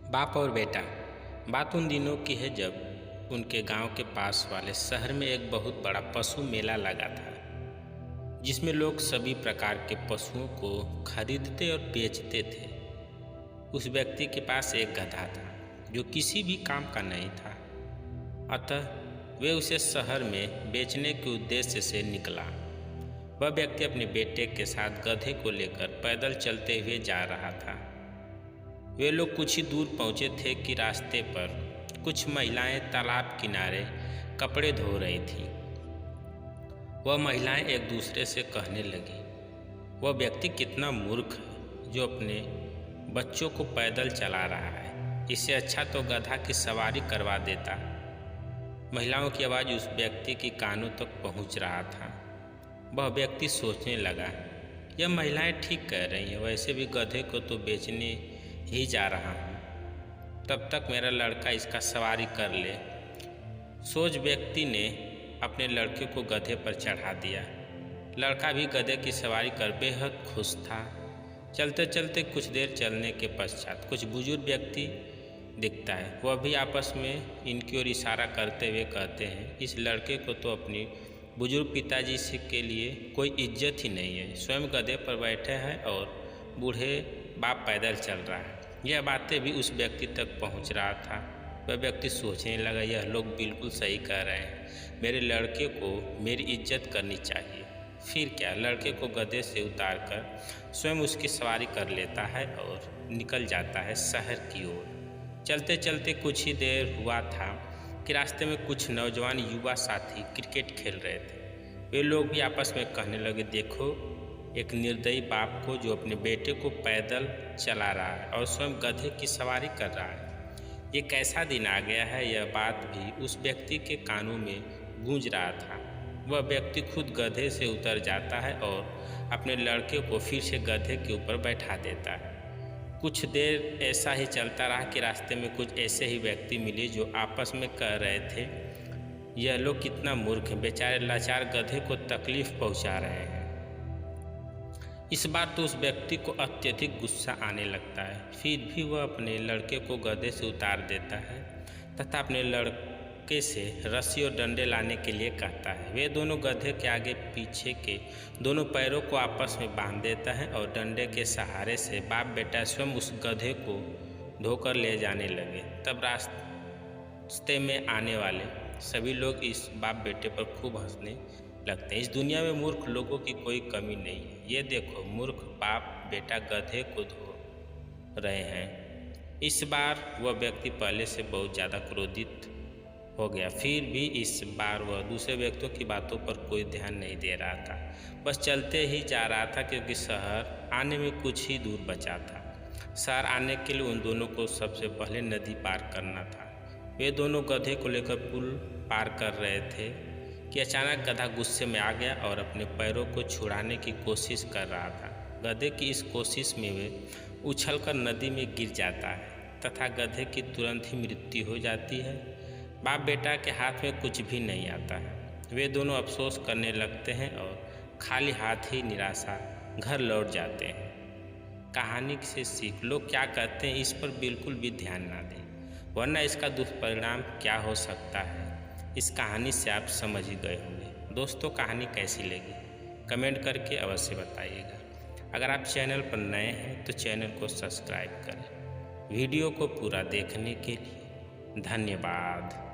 बाप और बेटा। बात उन दिनों की है जब उनके गांव के पास वाले शहर में एक बहुत बड़ा पशु मेला लगा था, जिसमें लोग सभी प्रकार के पशुओं को खरीदते और बेचते थे। उस व्यक्ति के पास एक गधा था जो किसी भी काम का नहीं था, अतः वे उसे शहर में बेचने के उद्देश्य से निकला। वह व्यक्ति अपने बेटे के साथ गधे को लेकर पैदल चलते हुए जा रहा था। वे लोग कुछ ही दूर पहुंचे थे कि रास्ते पर कुछ महिलाएं तालाब किनारे कपड़े धो रही थीं। वह महिलाएं एक दूसरे से कहने लगी, वह व्यक्ति कितना मूर्ख है जो अपने बच्चों को पैदल चला रहा है, इससे अच्छा तो गधा की सवारी करवा देता। महिलाओं की आवाज़ उस व्यक्ति की कानों तक पहुंच रहा था। वह व्यक्ति सोचने लगा, यह महिलाएं ठीक कह रही हैं, वैसे भी गधे को तो बेचने ही जा रहा हूँ, तब तक मेरा लड़का इसका सवारी कर ले। सोच व्यक्ति ने अपने लड़के को गधे पर चढ़ा दिया। लड़का भी गधे की सवारी कर बेहद खुश था। चलते चलते कुछ देर चलने के पश्चात कुछ बुजुर्ग व्यक्ति दिखता है। वह भी आपस में इनकी ओर इशारा करते हुए कहते हैं, इस लड़के को तो अपनी बुजुर्ग पिताजी से के लिए कोई इज्जत ही नहीं है, स्वयं गधे पर बैठे हैं और बूढ़े बाप पैदल चल रहा है। यह बातें भी उस व्यक्ति तक पहुंच रहा था। वह व्यक्ति सोचने लगा, यह लोग बिल्कुल सही कह रहे हैं, मेरे लड़के को मेरी इज्जत करनी चाहिए। फिर क्या, लड़के को गधे से उतारकर स्वयं उसकी सवारी कर लेता है और निकल जाता है शहर की ओर। चलते चलते कुछ ही देर हुआ था कि रास्ते में कुछ नौजवान युवा साथी क्रिकेट खेल रहे थे। वे लोग भी आपस में कहने लगे, देखो एक निर्दयी बाप को जो अपने बेटे को पैदल चला रहा है और स्वयं गधे की सवारी कर रहा है। ये कैसा दिन आ गया है। यह बात भी उस व्यक्ति के कानों में गूंज रहा था। वह व्यक्ति खुद गधे से उतर जाता है और अपने लड़के को फिर से गधे के ऊपर बैठा देता है। कुछ देर ऐसा ही चलता रहा कि रास्ते में कुछ ऐसे ही व्यक्ति मिले जो आपस में कह रहे थे, यह लोग कितना मूर्ख हैं, बेचारे लाचार गधे को तकलीफ पहुंचा रहे हैं। इस बार तो उस व्यक्ति को अत्यधिक गुस्सा आने लगता है। फिर भी वह अपने लड़के को गधे से उतार देता है तथा अपने लड़के से रस्सी और डंडे लाने के लिए कहता है। वे दोनों गधे के आगे पीछे के दोनों पैरों को आपस में बांध देता है और डंडे के सहारे से बाप बेटा स्वयं उस गधे को धोकर ले जाने लगे। तब रास्ते में आने वाले सभी लोग इस बाप बेटे पर खूब हंसने लगते हैं। इस दुनिया में मूर्ख लोगों की कोई कमी नहीं है। ये देखो, मूर्ख बाप बेटा गधे को धो रहे हैं। इस बार वह व्यक्ति पहले से बहुत ज़्यादा क्रोधित हो गया। फिर भी इस बार वह दूसरे व्यक्तियों की बातों पर कोई ध्यान नहीं दे रहा था, बस चलते ही जा रहा था, क्योंकि शहर आने में कुछ ही दूर बचा था। शहर आने के लिए उन दोनों को सबसे पहले नदी पार करना था। वे दोनों गधे को लेकर पुल पार कर रहे थे कि अचानक गधा गुस्से में आ गया और अपने पैरों को छुड़ाने की कोशिश कर रहा था। गधे की इस कोशिश में वे उछलकर नदी में गिर जाता है तथा गधे की तुरंत ही मृत्यु हो जाती है। बाप बेटा के हाथ में कुछ भी नहीं आता है। वे दोनों अफसोस करने लगते हैं और खाली हाथ ही निराशा घर लौट जाते हैं। कहानी से सीख, लोग क्या कहते हैं इस पर बिल्कुल भी ध्यान ना दें, वरना इसका दुष्परिणाम क्या हो सकता है, इस कहानी से आप समझ ही गए होंगे। दोस्तों, कहानी कैसी लगी कमेंट करके अवश्य बताइएगा। अगर आप चैनल पर नए हैं तो चैनल को सब्सक्राइब करें। वीडियो को पूरा देखने के लिए धन्यवाद।